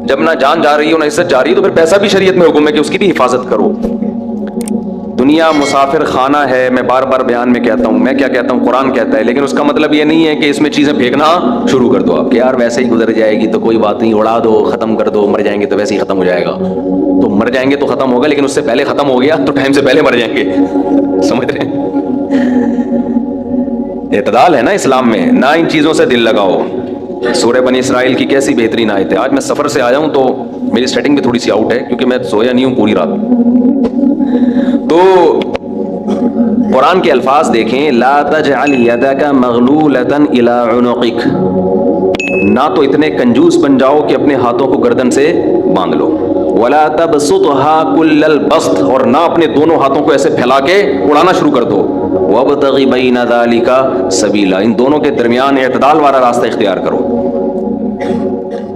جب نہ جان جا رہی ہو نہ عزت جا رہی ہے تو پھر پیسہ بھی شریعت میں حکم ہے کہ اس کی بھی حفاظت کرو. دنیا مسافر خانہ ہے، میں بار بار بیان میں کہتا ہوں، میں کیا کہتا ہوں، قرآن کہتا ہے، لیکن اس کا مطلب یہ نہیں ہے کہ اس میں چیزیں پھینکنا شروع کر دو آپ کہ یار ویسے ہی گزر جائے گی تو کوئی بات نہیں، اڑا دو، ختم کر دو، مر جائیں گے تو ویسے ہی ختم ہو جائے گا. تو مر جائیں گے تو ختم ہوگا، لیکن اس سے پہلے ختم ہو گیا تو ٹائم سے پہلے مر جائیں گے. سمجھ رہے ہیں؟ اعتدال ہے نا اسلام میں، نہ ان چیزوں سے دل لگاؤ. سورہ بنی اسرائیل کی کیسی بہترین آیت ہے. آج میں سفر سے آیا ہوں تو میری سیٹنگ بھی تھوڑی سی آؤٹ ہے کیونکہ میں سویا نہیں ہوں پوری رات. تو قرآن کے الفاظ دیکھیں، لا تجعل یدک مغلولۃ الی عنقک، نہ تو اتنے کنجوس بن جاؤ کہ اپنے ہاتھوں کو گردن سے باندھ لو، ولا تبسطها کل البسط، اور نہ اپنے دونوں ہاتھوں کو ایسے پھیلا کے اڑانا شروع کر دو، وابتغ بین ذلک سبیلا، ان دونوں کے درمیان اعتدال والا راستہ اختیار کرو.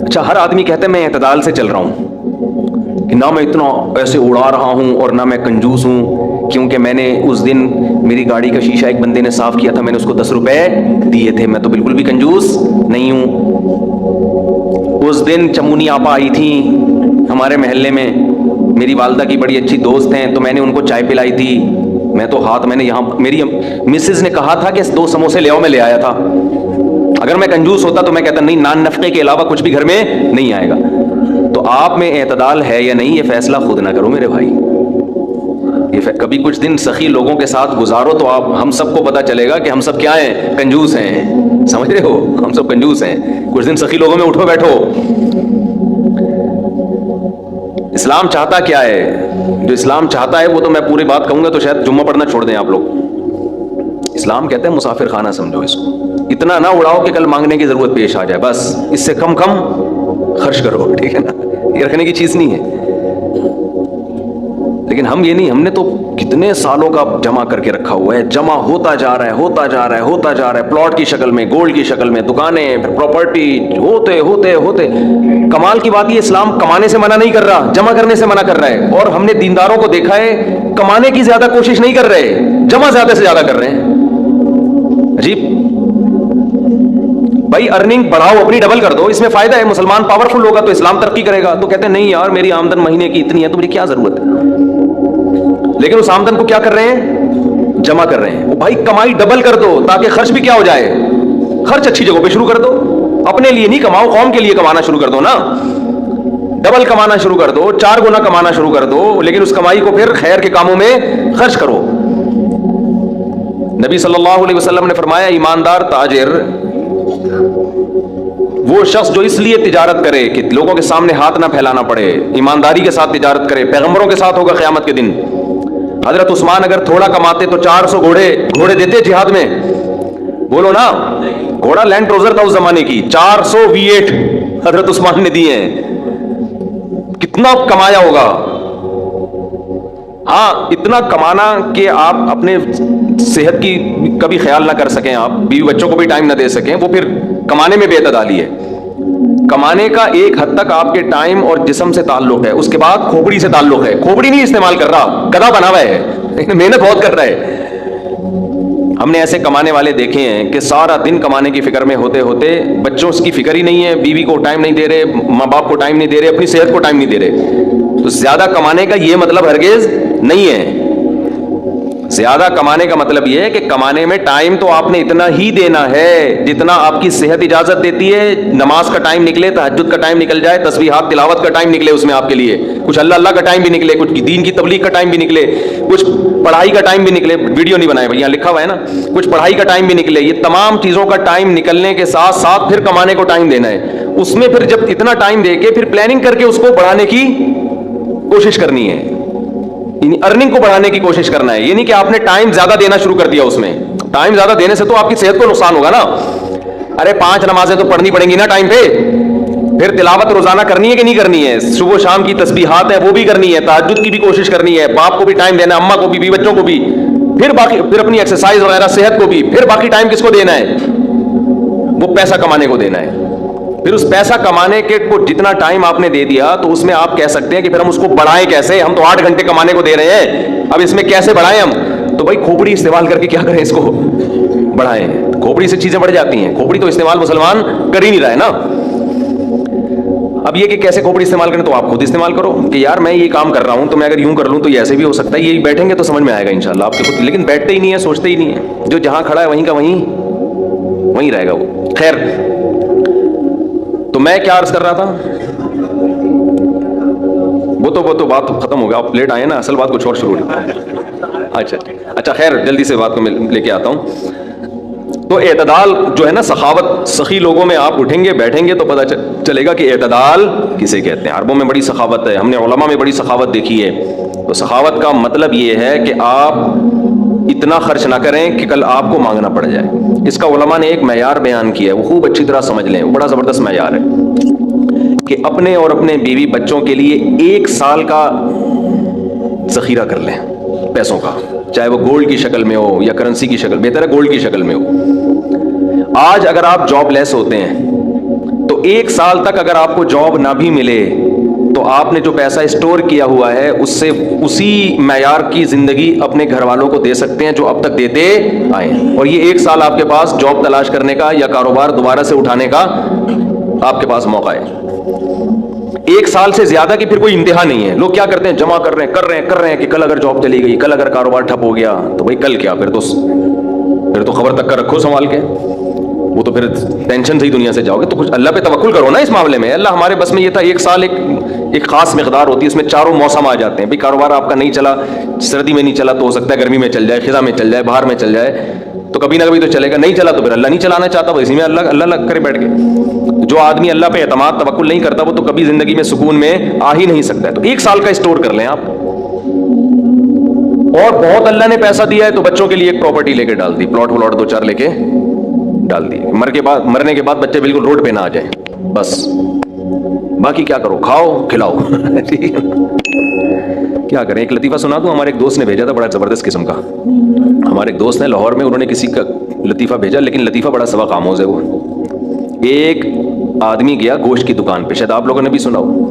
اچھا، ہر آدمی کہتا ہے میں اعتدال سے چل رہا ہوں کہ نہ میں اتنا ایسے اڑا رہا ہوں اور نہ میں کنجوس ہوں، کیونکہ میں نے اس دن میری گاڑی کا شیشہ ایک بندے نے صاف کیا تھا، میں نے اس کو 10 روپے دیے تھے، میں تو بالکل بھی کنجوس نہیں ہوں. اس دن چمونی آپا آئی تھیں ہمارے محلے میں، میری والدہ کی بڑی اچھی دوست ہیں، تو میں نے ان کو چائے پلائی تھی. میں تو ہاتھ، میں نے یہاں، میری مسز نے کہا تھا کہ 2 سموسے لے آؤ، میں لے آیا تھا. اگر میں کنجوس ہوتا تو میں کہتا نہیں، نان نفقے کے علاوہ کچھ بھی گھر میں نہیں آئے گا. تو آپ میں اعتدال ہے یا نہیں، یہ فیصلہ خود نہ کرو میرے بھائی. کبھی کچھ دن سخی لوگوں کے ساتھ گزارو تو آپ، ہم سب کو پتہ چلے گا کہ ہم سب کیا ہیں، کنجوس ہیں. سمجھ رہے ہو؟ ہم سب کنجوس ہیں. کچھ دن سخی لوگوں میں اٹھو بیٹھو. اسلام چاہتا کیا ہے؟ جو اسلام چاہتا ہے وہ تو میں پوری بات کہوں گا تو شاید جمعہ پڑھنا چھوڑ دیں آپ لوگ. اسلام کہتا ہے مسافر خانہ سمجھو اس کو، اتنا نہ اڑاؤ کہ کل مانگنے کی ضرورت پیش آ جائے، بس اس سے کم خرچ کرو، ٹھیک ہے نا؟ یہ رکھنے کی چیز نہیں ہے. لیکن ہم یہ نہیں، ہم نے تو کتنے سالوں کا جمع کر کے رکھا ہوا ہے، جمع ہوتا جا رہا ہے، ہوتا جا رہا ہے، ہوتا جا رہا ہے، پلاٹ کی شکل میں، گولڈ کی شکل میں، دکانیں، پھر پراپرٹی، ہوتے ہوتے ہوتے. کمال کی بات یہ، اسلام کمانے سے منع نہیں کر رہا، جمع کرنے سے منع کر رہا ہے. اور ہم نے دینداروں کو دیکھا ہے کمانے کی زیادہ کوشش نہیں کر رہے، جمع زیادہ سے زیادہ کر رہے ہیں. عجیب بھائی، ارننگ بڑھاؤ، اپنی ڈبل کر دو، اس میں فائدہ ہے. مسلمان پاورفل ہوگا تو اسلام ترقی کرے گا. تو کہتے ہیں نہیں یار میری آمدن مہینے کی اتنی ہے تو مجھے کیا ضرورت ہے، لیکن اس آمدن کو کیا کر رہے ہیں، جمع کر رہے ہیں. بھائی کمائی ڈبل کر دو تاکہ خرچ بھی کیا ہو جائے، خرچ اچھی جگہوں پہ شروع کر دو. اپنے لیے نہیں کماؤ، قوم کے لیے کمانا شروع کر دو نا. ڈبل کمانا شروع کر دو، 4 گنا کمانا شروع کر دو، لیکن اس کمائی کو پھر خیر کے کاموں میں خرچ کرو. نبی صلی اللہ علیہ وسلم نے فرمایا ایماندار تاجر وہ شخص جو اس لیے تجارت کرے کہ لوگوں کے سامنے ہاتھ نہ پھیلانا پڑے، ایمانداری کے ساتھ تجارت کرے. پیغمبروں کے ساتھ ہوگا قیامت کے دن. حضرت عثمان اگر تھوڑا کماتے تو 400 گھوڑے دیتے جہاد میں، بولو نا. گھوڑا لینڈ کروزر تھا اس زمانے کی، 400 V8 حضرت عثمان نے دیے ہیں. کتنا کمایا ہوگا. ہاں اتنا کمانا کہ آپ اپنے صحت کی کبھی خیال نہ کر سکیں، آپ بیوی بچوں کو بھی ٹائم نہ دے سکیں، وہ پھر کمانے میں بے اعتدالی ہے. کمانے کا ایک حد تک آپ کے ٹائم اور جسم سے تعلق ہے، اس کے بعد کھوپڑی سے تعلق ہے. کھوپڑی نہیں استعمال کر رہا، گدھا بنا ہوا ہے، محنت بہت کر رہا ہے. ہم نے ایسے کمانے والے دیکھے ہیں کہ سارا دن کمانے کی فکر میں ہوتے ہوتے بچوں کی فکر ہی نہیں ہے، بیوی کو ٹائم نہیں دے رہے، ماں باپ کو ٹائم نہیں دے رہے، اپنی صحت کو ٹائم نہیں دے رہے. تو زیادہ کمانے کا یہ مطلب ہرگز نہیں ہے. زیادہ کمانے کا مطلب یہ ہے کہ کمانے میں ٹائم تو آپ نے اتنا ہی دینا ہے جتنا آپ کی صحت اجازت دیتی ہے. نماز کا ٹائم نکلے، تہجد کا ٹائم نکل جائے، تسبیحات تلاوت کا ٹائم نکلے، اس میں آپ کے لیے کچھ اللہ کا ٹائم بھی نکلے، کچھ دین کی تبلیغ کا ٹائم بھی نکلے، کچھ پڑھائی کا ٹائم بھی نکلے. ویڈیو نہیں بنائے بھائی، یہاں لکھا ہوا ہے نا، کچھ پڑھائی کا ٹائم بھی نکلے. یہ تمام چیزوں کا ٹائم نکلنے کے ساتھ ساتھ پھر کمانے کو ٹائم دینا ہے. اس میں پھر جب اتنا ٹائم دے کے پھر پلاننگ کر کے اس کو بڑھانے کی کوشش کرنی ہے، ارننگ کو بڑھانے کی کوشش کرنا ہے. یہ نہیں کہ آپ نے ٹائم زیادہ دینا شروع کر دیا. اس میں ٹائم زیادہ دینے سے تو آپ کی صحت کو نقصان ہوگا نا. ارے 5 نمازیں تو پڑھنی پڑیں گی نا ٹائم پہ. پھر تلاوت روزانہ کرنی ہے کہ نہیں کرنی ہے، صبح شام کی تسبیحات ہے وہ بھی کرنی ہے، تہجد کی بھی کوشش کرنی ہے، باپ کو بھی ٹائم دینا ہے، اماں کو بھی، بچوں کو بھی، پھر باقی پھر اپنی ایکسرسائز وغیرہ صحت کو بھی. پھر باقی ٹائم کس کو دینا ہے، وہ پیسہ کمانے کو دینا ہے. پھر اس پیسہ کمانے کے کو جتنا ٹائم آپ نے دے دیا تو اس میں آپ کہہ سکتے ہیں کہ پھر ہم اس کو بڑھائیں کیسے. ہم تو 8 گھنٹے کمانے کو دے رہے ہیں، اب اس میں کیسے بڑھائیں ہم. تو بھائی کھوپڑی استعمال کر کے کیا کریں، اس کو بڑھائیں. کھوپڑی سے چیزیں بڑھ جاتی ہیں. کھوپڑی تو استعمال مسلمان کر ہی نہیں رہا ہے نا. اب یہ کہ کیسے کھوپڑی استعمال کریں تو آپ خود استعمال کرو کہ یار میں یہ کام کر رہا ہوں تو میں اگر یوں کر لوں تو یہ ایسے بھی ہو سکتا ہے. یہ بیٹھیں گے تو سمجھ میں آئے گا انشاءاللہ آپ کے خود, لیکن بیٹھتے ہی نہیں ہے, سوچتے ہی نہیں ہے. جو جہاں کھڑا ہے وہیں کا وہیں رہے گا وہ. خیر, تو میں کیا عرض کر رہا تھا, وہ تو بات ختم ہو گیا, آپ لیٹ آئے نا, اصل بات کچھ اور شروع ہوئی. اچھا خیر, جلدی سے بات کو میں لے کے آتا ہوں. تو اعتدال جو ہے نا, سخاوت, سخی لوگوں میں آپ اٹھیں گے بیٹھیں گے تو پتہ چلے گا کہ اعتدال کسے کہتے ہیں. عربوں میں بڑی سخاوت ہے, ہم نے علماء میں بڑی سخاوت دیکھی ہے. تو سخاوت کا مطلب یہ ہے کہ آپ اتنا خرچ نہ کریں کہ کل آپ کو مانگنا پڑ جائے. اس کا علماء نے ایک معیار بیان کیا ہے, وہ خوب اچھی طرح سمجھ لیں, وہ بڑا زبردست معیار ہے کہ اپنے اور اپنے بیوی بچوں کے لیے 1 سال کا ذخیرہ کر لیں پیسوں کا, چاہے وہ گولڈ کی شکل میں ہو یا کرنسی کی شکل, بہتر ہے گولڈ کی شکل میں ہو. آج اگر آپ جاب لیس ہوتے ہیں تو 1 سال تک اگر آپ کو جاب نہ بھی ملے تو آپ نے جو پیسہ اسٹور کیا ہوا ہے اس سے اسی معیار کی زندگی اپنے گھر والوں کو دے سکتے ہیں جو اب تک دیتے آئے ہیں. اور یہ 1 سال آپ کے پاس جاب تلاش کرنے کا یا کاروبار دوبارہ سے اٹھانے کا آپ کے پاس موقع ہے. 1 سال سے زیادہ کی پھر کوئی انتہا نہیں ہے. لوگ کیا کرتے ہیں, جمع کر رہے ہیں کہ کل اگر جاب چلی گئی, کل اگر کاروبار ٹھپ ہو گیا تو بھائی کل کیا, پھر تو خبر تک کا رکھو سنبھال کے, وہ تو پھر ٹینشن سے ہی دنیا سے جاؤ گے. تو کچھ اللہ پہ توکل کرو نا اس معاملے میں. اللہ ہمارے بس میں یہ تھا, 1 سال ایک خاص مقدار ہوتی ہے, اس میں چاروں موسم آ جاتے ہیں. بھائی کاروبار آپ کا نہیں چلا, سردی میں نہیں چلا تو ہو سکتا ہے گرمی میں چل جائے, خزاں میں چل جائے, باہر میں چل جائے, تو کبھی نہ کبھی تو چلے گا. نہیں چلا تو پھر اللہ نہیں چلانا چاہتا, وہ اسی میں اللہ کرے بیٹھ کے. جو آدمی اللہ پہ اعتماد توکل نہیں کرتا وہ تو کبھی زندگی میں سکون میں آ ہی نہیں سکتا ہے. تو 1 سال کا اسٹور کر لیں آپ. اور بہت اللہ نے پیسہ دیا ہے تو بچوں کے لیے ایک پراپرٹی لے کے ڈال دی, پلاٹ 2-4 لے کے ڈال دی. مرنے کے بعد بچے بالکل روڈ پہ نہ آ جائیں, بس باقی کیا کرو, کھاؤ کھلاؤ. کیا کریں, ایک لطیفہ سنا دوں. ہمارے ایک دوست نے بھیجا تھا, بڑا زبردست قسم کا. ہمارے ایک دوست نے لاہور میں, انہوں نے کسی کا لطیفہ بھیجا, لیکن لطیفہ بڑا سبق آموز ہے. وہ ایک آدمی گیا گوشت کی دکان پہ, شاید آپ لوگوں نے بھی سنا ہو,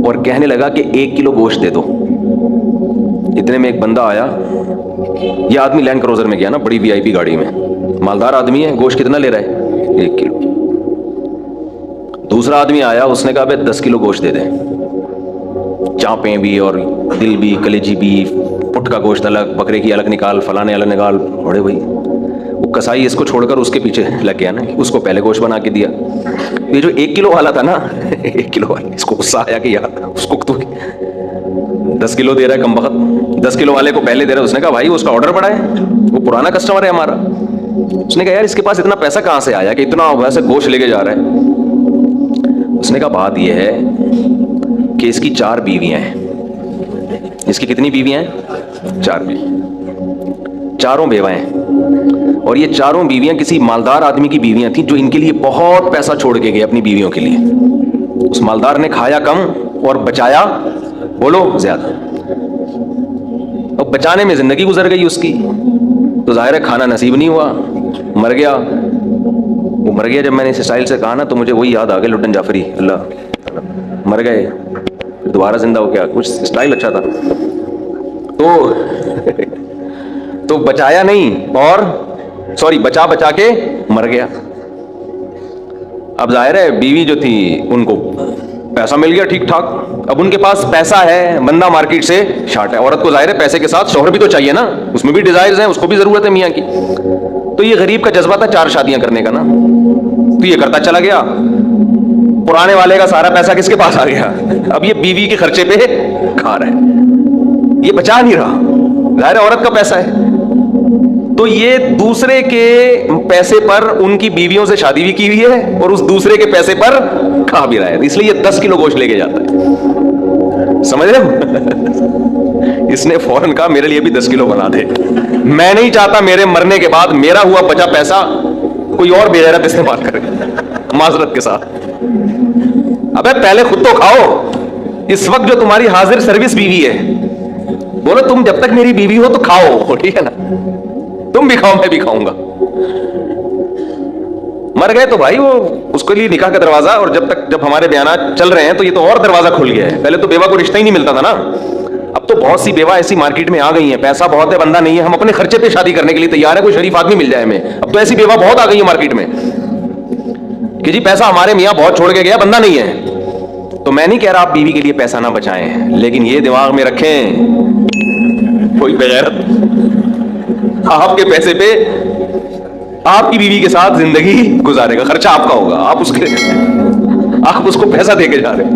اور کہنے لگا کہ 1 کلو گوشت دے دو. اتنے میں ایک بندہ آیا, یہ آدمی لینڈ کروزر میں گیا نا, بڑی VIP گاڑی میں, مالدار آدمی ہے. گوشت کتنا لے رہا ہے, 1 کلو. دوسرا آدمی آیا, اس نے کہا بھائی 10 کلو گوشت دے دیں, چانپیں بھی اور دل بھی, کلیجی بھی, پٹ کا گوشت الگ, بکرے کی الگ نکال, فلانے الگ نکال. بڑے بھائی وہ کسائی اس کو چھوڑ کر اس کے پیچھے لگ گیا نا, اس کو پہلے گوشت بنا کے دیا. یہ جو 1 کلو والا تھا نا, 1 کلو والا, اس کو غصہ آیا کہ یار اس کو تو 10 کلو دے رہا ہے کم بخت, 10 کلو والے کو پہلے دے رہا ہے. اس نے کہا بھائی اس کا آرڈر پڑا ہے, وہ پرانا کسٹمر ہے ہمارا. اس نے کہا یار اس کے پاس اتنا پیسہ کہاں سے آیا کہ اتنا ویسے گوشت لے کے جا رہا ہے. اس نے کہا بات یہ ہے کہ اس کی 4 بیویاں ہیں. اس کی کتنی بیویاں ہیں, 4 بیوی, چاروں بیوہ ہیں. اور یہ چاروں بیویاں کسی مالدار آدمی کی بیویاں تھیں جو ان کے لیے بہت پیسہ چھوڑ کے گئے اپنی بیویوں کے لیے. اس مالدار نے کھایا کم اور بچایا بولو زیادہ, اور بچانے میں زندگی گزر گئی اس کی. تو ظاہر ہے کھانا نصیب نہیں ہوا, مر گیا. وہ مر گیا, جب میں نے اس اسٹائل سے کہا نا تو مجھے وہی یاد آ گیا, لٹن جعفری, اللہ مر گئے دوبارہ زندہ ہو گیا. کچھ اسٹائل اچھا تھا. تو بچایا نہیں, اور سوری بچا کے مر گیا. اب ظاہر ہے بیوی جو تھی ان کو پیسہ مل گیا ٹھیک ٹھاک. اب ان کے پاس پیسہ ہے, بندہ مارکیٹ سے شارٹ ہے. عورت کو ظاہر ہے پیسے کے ساتھ شوہر بھی تو چاہیے نا, اس میں بھی ڈیزائرز ہیں, اس کو بھی ضرورت ہے میاں کی. تو یہ غریب کا جذبہ تھا 4 شادیاں کرنے کا نا, تو یہ کرتا چلا گیا. پرانے والے کا سارا پیسہ کس کے پاس آ گیا, اب یہ بیوی کے خرچے پہ کھا رہا ہے, یہ بچا نہیں رہا. ظاہر ہے عورت کا پیسہ ہے, تو یہ دوسرے کے پیسے پر ان کی بیویوں سے شادی بھی کی ہوئی ہے اور اس دوسرے کے پیسے پر کھا بھی رہا ہے. اس لیے یہ 10 کلو گوشت لے کے جاتا ہے, سمجھ رہے ہو. اس نے فوراً کہا میرے لیے بھی 10 کلو بنا دے, میں نہیں چاہتا میرے مرنے کے بعد میرا ہوا بچا پیسہ کوئی اور بے غیرت استعمال کرے, معذرت کے ساتھ. ابے پہلے خود تو کھاؤ. اس وقت جو تمہاری حاضر سروس بیوی ہے, بولو تم جب تک میری بیوی ہو تو کھاؤ, ٹھیک ہے نا, تم بھی کھاؤ میں بھی کھاؤں گا. مر گئے تو بھائی وہ اس کے لیے نکاح کا دروازہ, اور جب ہمارے بیانات چل رہے ہیں تو یہ تو اور دروازہ کھل گیا ہے. پہلے تو بیوہ کو رشتہ ہی نہیں ملتا تھا نا, اب تو بہت سی بیوہ ایسی مارکیٹ میں آ گئی ہیں, پیسہ بہت ہے, بندہ نہیں ہے, ہم اپنے خرچے پہ شادی کرنے کے لیے تیار ہے, کوئی شریف آدمی مل جائے ہمیں. اب تو ایسی بیوہ بہت آ گئی ہے مارکیٹ میں کہ جی پیسہ ہمارے میاں بہت چھوڑ کے گیا, بندہ نہیں ہے, تو میں نہیں کہہ رہا آپ بیوی کے لیے پیسہ نہ بچائیں، لیکن یہ دماغ میں رکھیں کوئی بغیرت آپ کے پیسے پہ آپ کی بیوی کے ساتھ زندگی گزارے گا، خرچہ آپ کا ہوگا، آپ اس کو پیسہ دے کے جا رہے ہیں۔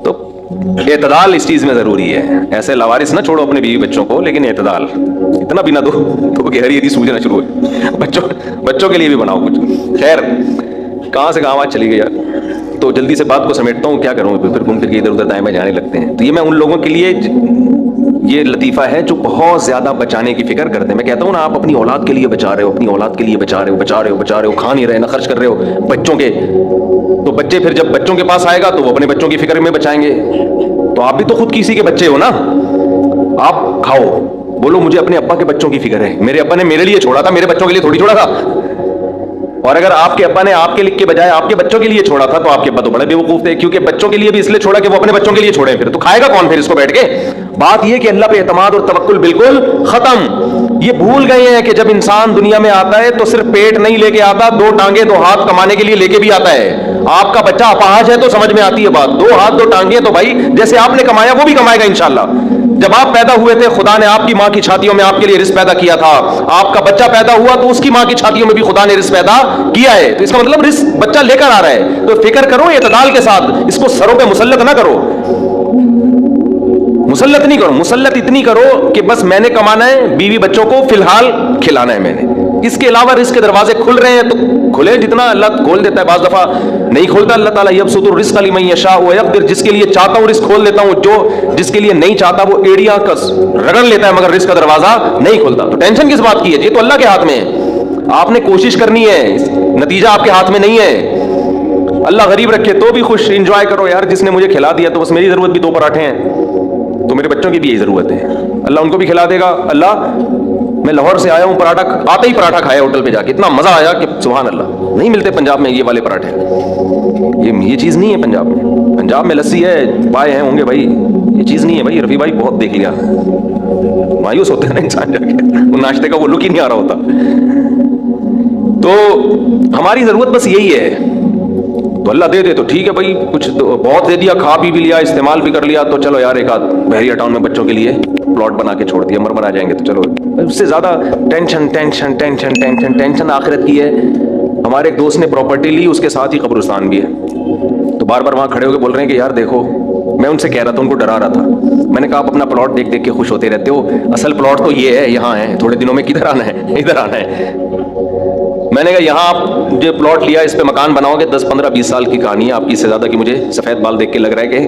تو اعتدال اس چیز میں ضروری ہے، ایسے لاوارث نہ چھوڑو اپنے بیوی بچوں کو، لیکن اعتدال اتنا بھی نہ دو تو گہری ہری سوجنا شروع ہو، بچوں کے لیے بھی بناؤ کچھ۔ خیر کہاں سے کہاں آواز چلی گئی یار، تو جلدی سے بات کو سمیٹتا ہوں، کیا کروں پھر گھوم پھر کے ادھر ادھر دائیں بائیں جانے لگتے ہیں۔ تو یہ میں ان لوگوں کے لیے یہ لطیفہ ہے جو بہت زیادہ بچانے کی فکر کرتے ہیں۔ میں کہتا ہوں نا، آپ اپنی اولاد کے لیے بچا رہے ہو، اپنی اولاد کے لیے بچا رہے ہو، کھا نہیں رہے، نہ خرچ کر رہے ہو بچوں کے، تو بچے پھر جب بچوں کے پاس آئے گا تو وہ اپنے بچوں کی فکر میں بچائیں گے۔ تو آپ بھی تو خود کسی کے بچے ہو نا، آپ کھاؤ، بولو مجھے اپنے ابا کے بچوں کی فکر ہے، میرے ابا نے میرے لیے چھوڑا تھا، میرے بچوں کے لیے تھوڑی چھوڑا تھا۔ اور اگر آپ کے ابا نے آپ کے لکھ کے بجائے آپ کے بچوں کے لیے چھوڑا تھا تو آپ کے ابا تو بڑے بیوقوف تھے، کیونکہ بچوں کے لیے بھی اس لیے چھوڑا کہ وہ اپنے بچوں کے لیے چھوڑے، پھر تو کھائے گا کون پھر اس کو بیٹھ کے؟ بات یہ کہ اللہ پہ اعتماد اور توکل بالکل ختم۔ یہ بھول گئے ہیں کہ جب انسان دنیا میں آتا ہے تو صرف پیٹ نہیں لے کے آتا، دو ٹانگیں دو ہاتھ کمانے کے لیے لے کے بھی آتا ہے۔ آپ کا بچہ اپاہج ہے تو سمجھ میں آتی ہے بات، دو ہاتھ دو ٹانگیں تو بھائی جیسے آپ نے کمایا وہ بھی کمائے گا انشاءاللہ۔ جب آپ پیدا ہوئے تھے خدا نے آپ کی ماں کی چھاتیوں میں آپ کے لیے رزق پیدا کیا تھا، آپ کا بچہ پیدا ہوا تو اس کی ماں کی چھاتیوں میں بھی خدا نے رزق پیدا کیا ہے، تو اس کا مطلب رزق بچہ لے کر آ رہا ہے۔ تو فکر کرو اعتدال کے ساتھ، اس کو سروں پہ مسلط نہ کرو، مسلط نہیں کرو، مسلط اتنی کرو کہ بس میں نے کمانا ہے، بیوی بچوں کو فی الحال کھلانا ہے میں نے، اس کے علاوہ رزق کے دروازے کھل رہے ہیں تو کھلے، جتنا اللہ کھول دیتا ہے، بعض دفعہ نہیں کھولتا اللہ تعالیٰ، یبسط الرزق لمن یشاء ویقدر، جس کے لیے چاہتا ہوں رزق کھول دیتا ہوں، جو جس کے لیے نہیں چاہتا وہ ایڑیاں کس رگڑ لیتا ہے مگر رزق کا دروازہ نہیں کھولتا۔ تو ٹینشن کس بات کی ہے؟ یہ تو اللہ کے ہاتھ میں ہے، آپ نے کوشش کرنی ہے، نتیجہ آپ کے ہاتھ میں نہیں ہے۔ اللہ غریب رکھے تو بھی خوش، انجوائے کرو یار، جس نے مجھے کھلا دیا تو بس میری ضرورت بھی دو پراٹھے ہیں تو میرے بچوں کی بھی یہی ضرورت ہے، اللہ ان کو بھی کھلا دے گا۔ اللہ میں لاہور سے آیا ہوں، پراٹھا آتے ہی پراٹھا کھایا ہوٹل پہ جا کے، اتنا مزہ آیا کہ سبحان اللہ، نہیں ملتے پنجاب میں یہ والے پراٹھے، یہ چیز نہیں ہے پنجاب میں۔ پنجاب میں لسی ہے، پائے ہیں ہوں گے بھائی، یہ چیز نہیں ہے بھائی۔ رفیع بھائی بہت دیکھ لیا، مایوس ہوتے ہیں نا انسان جا کے، وہ ناشتے کا وہ لک ہی نہیں آ رہا ہوتا۔ تو ہماری ضرورت بس یہی ہے، تو اللہ دے دے تو ٹھیک ہے بھائی، کچھ بہت دے دیا، کھا پی بھی لیا، استعمال بھی کر لیا، تو چلو یار ایک آدھ بحریہ ٹاؤن میں بچوں کے لیے پلاٹ بنا کے چھوڑ دیا، مرمر آ جائیں گے تو چلو، اس سے زیادہ tension tension tension tension tension آخرت کی ہے۔ ہمارے ایک دوست نے پراپرٹی لی، اس کے ساتھ ہی قبرستان بھی ہے، تو بار بار وہاں کھڑے ہو کے بول رہے ہیں کہ یار دیکھو، میں ان سے کہہ رہا تھا، ان کو ڈرا رہا تھا، میں نے کہا آپ اپنا پلاٹ دیکھ دیکھ کے خوش ہوتے رہتے ہو، اصل پلاٹ تو یہ ہے، یہاں ہے، تھوڑے دنوں میں کدھر آنا ہے، ادھر آنا ہے۔ میں نے کہا یہاں آپ جو پلاٹ لیا اس پہ مکان بناؤ گے 10-15-20 سال کی کہانی ہے آپ کی، اس سے زیادہ کہ مجھے سفید بال دیکھ کے لگ رہا ہے کہ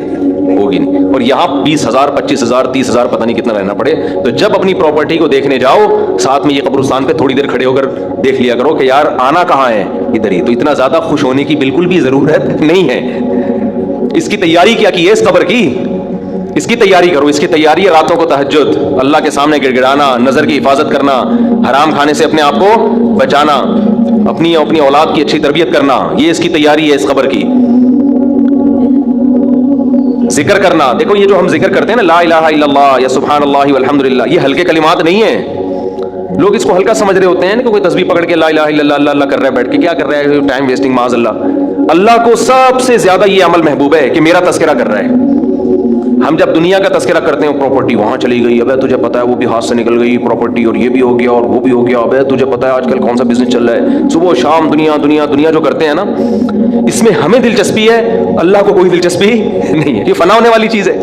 ہوگی نہیں، اور یہاں 20,000 25,000 30,000 پتہ نہیں کتنا رہنا پڑے۔ تو جب اپنی پراپرٹی کو دیکھنے جاؤ، ساتھ میں یہ قبرستان پہ تھوڑی دیر کھڑے ہو کر دیکھ لیا کرو کہ یار آنا کہاں ہے، ادھر ہی۔ تو اتنا زیادہ خوش ہونے کی بالکل بھی ضرورت نہیں ہے، اس کی تیاری کیا کی ہے اس قبر کی، اس کی تیاری کرو، اس کی تیاری ہے راتوں کو تہجد، اللہ کے سامنے گڑ گڑانا، نظر کی حفاظت کرنا، حرام کھانے سے اپنے آپ کو بچانا، اپنی اولاد کی اچھی تربیت کرنا، یہ اس کی تیاری ہے اس خبر کی۔ ذکر کرنا، دیکھو یہ جو ہم ذکر کرتے ہیں نا، لا الہ الا اللہ یا سبحان اللہ والحمدللہ، یہ ہلکے کلمات نہیں ہیں، لوگ اس کو ہلکا سمجھ رہے ہوتے ہیں کہ کوئی تسبیح پکڑ کے لا الہ الا اللہ اللہ اللہ کر رہا ہے بیٹھ کے، کیا کر رہا ہے، ٹائم ویسٹنگ معاذ اللہ۔ اللہ کو سب سے زیادہ یہ عمل محبوب ہے کہ میرا تذکرہ کر رہا ہے۔ ہم جب دنیا کا تذکرہ کرتے ہیں، پراپرٹی وہاں چلی گئی، ابے تجھے پتا ہے وہ بھی ہاتھ سے نکل گئی پراپرٹی، اور یہ بھی ہو گیا اور وہ بھی ہو گیا، ابے تجھے پتا ہے آج کل کون سا بزنس چل رہا ہے، صبح و شام دنیا دنیا دنیا جو کرتے ہیں نا، اس میں ہمیں دلچسپی ہے، اللہ کو کوئی دلچسپی نہیں ہے، یہ فنا ہونے والی چیز ہے۔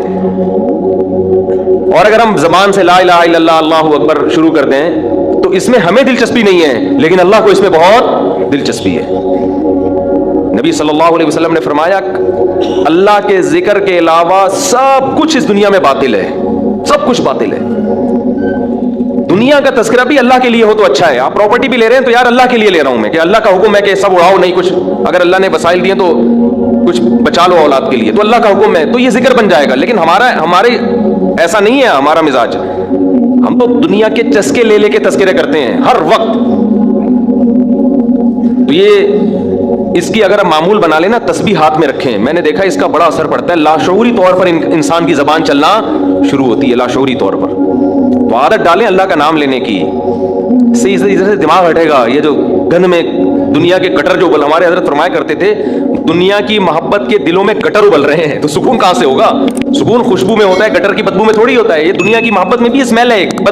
اور اگر ہم زبان سے لا الہ الا اللہ اللہ اکبر شروع کر دیں تو اس میں ہمیں دلچسپی نہیں ہے، لیکن اللہ کو اس میں بہت دلچسپی ہے۔ نبی صلی اللہ علیہ وسلم نے فرمایا اللہ کے ذکر کے علاوہ سب کچھ اس دنیا میں باطل ہے، سب کچھ باطل ہے۔ دنیا کا تذکرہ بھی اللہ کے لیے ہو تو اچھا ہے، آپ پراپرٹی بھی لے رہے ہیں تو یار اللہ کے لیے لے رہا ہوں میں، کہ اللہ کا حکم ہے کہ سب اڑاؤ نہیں، کچھ اگر اللہ نے وسائل دیے تو کچھ بچا لو اولاد کے لیے، تو اللہ کا حکم ہے تو یہ ذکر بن جائے گا۔ لیکن ہمارے ایسا نہیں ہے ہمارا مزاج، ہم تو دنیا کے چسکے لے لے کے تذکرے کرتے ہیں ہر وقت۔ تو یہ اس کی اگر ہم معمول بنا لینا، تسبیح ہاتھ میں رکھیں، میں نے دیکھا اس کا بڑا اثر پڑتا ہے، لاشعوری طور پر انسان کی زبان چلنا شروع ہوتی ہے، لاشعوری طور پر۔ تو عادت ڈالیں اللہ کا نام لینے کی، اس سے دماغ ہٹے گا، یہ جو گند میں دنیا کے کٹر جو ہمارے حضرت فرمایا کرتے تھے، دنیا کی محبت کے دلوں میں گٹر ابل رہے ہیں، تو سکون کہاں سے ہوگا؟ سکون خوشبو میں ہوتا ہے، گٹر کی بدبو میں تھوڑی ہوتا ہے. یہ دنیا کی محبت میں بھی اسمیل ہے ایک